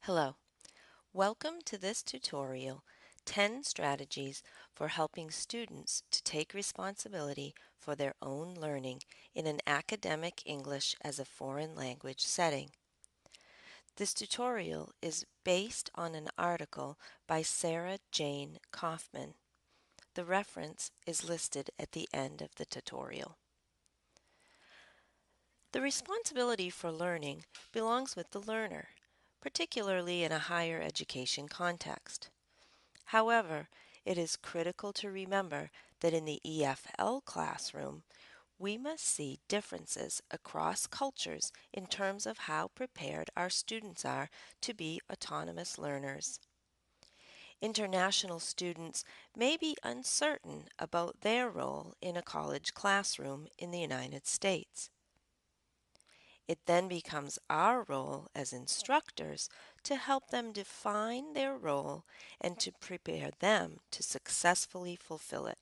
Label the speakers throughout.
Speaker 1: Hello, welcome to this tutorial, 10 strategies for helping students to take responsibility for their own learning in an academic English as a foreign language setting. This tutorial is based on an article by Sara Jane Coffman. The reference is listed at the end of the tutorial. The responsibility for learning belongs with the learner, particularly in a higher education context. However, it is critical to remember that in the EFL classroom, we must see differences across cultures in terms of how prepared our students are to be autonomous learners. International students may be uncertain about their role in a college classroom in the United States. It then becomes our role as instructors to help them define their role and to prepare them to successfully fulfill it.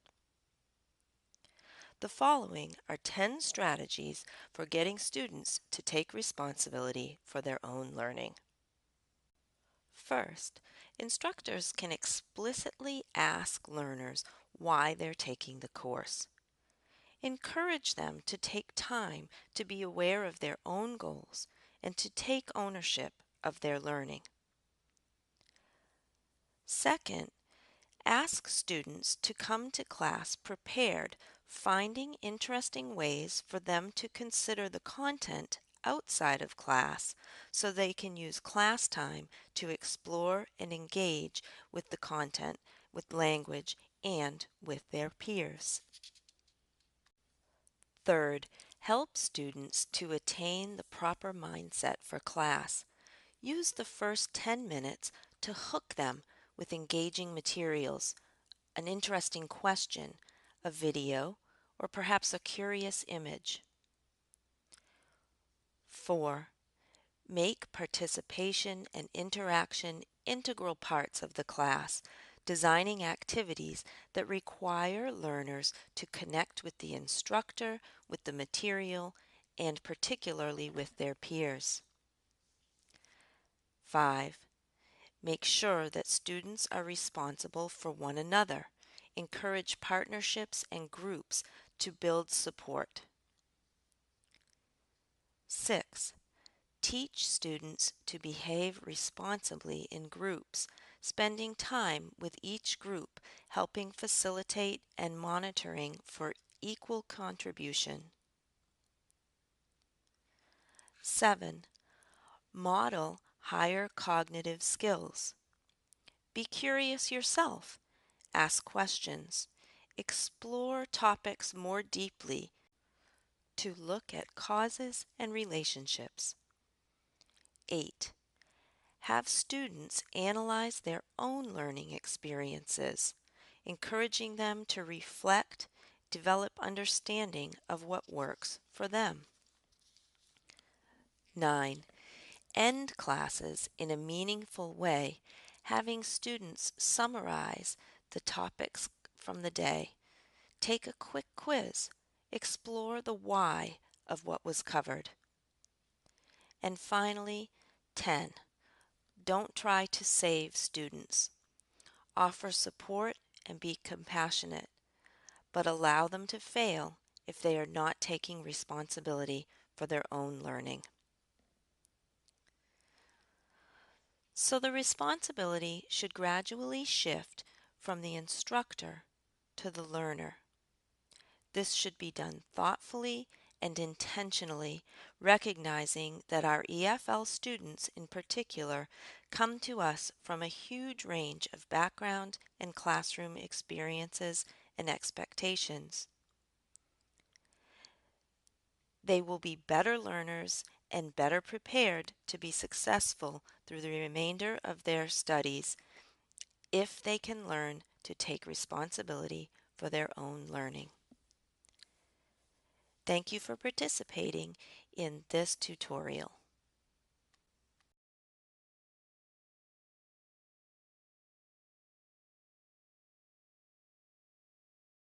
Speaker 1: The following are 10 strategies for getting students to take responsibility for their own learning. First, instructors can explicitly ask learners why they're taking the course. Encourage them to take time to be aware of their own goals and to take ownership of their learning. Second, ask students to come to class prepared, finding interesting ways for them to consider the content outside of class so they can use class time to explore and engage with the content, with language, and with their peers. Third, help students to attain the proper mindset for class. Use the first 10 minutes to hook them with engaging materials, an interesting question, a video, or perhaps a curious image. 4. Make participation and interaction integral parts of the class, designing activities that require learners to connect with the instructor, with the material, and particularly with their peers. 5. Make sure that students are responsible for one another. Encourage partnerships and groups to build support. 6. Teach students to behave responsibly in groups, spending time with each group, helping facilitate and monitoring for equal contribution. 7. Model higher cognitive skills. Be curious yourself. Ask questions. Explore topics more deeply to look at causes and relationships. 8. Have students analyze their own learning experiences, encouraging them to reflect, develop understanding of what works for them. 9. End classes in a meaningful way, having students summarize the topics from the day. Take a quick quiz. Explore the why of what was covered. And finally, 10. Don't try to save students. Offer support and be compassionate, but allow them to fail if they are not taking responsibility for their own learning. So the responsibility should gradually shift from the instructor to the learner. This should be done thoughtfully and intentionally, recognizing that our EFL students in particular come to us from a huge range of background and classroom experiences and expectations. They will be better learners and better prepared to be successful through the remainder of their studies if they can learn to take responsibility for their own learning. Thank you for participating in this tutorial.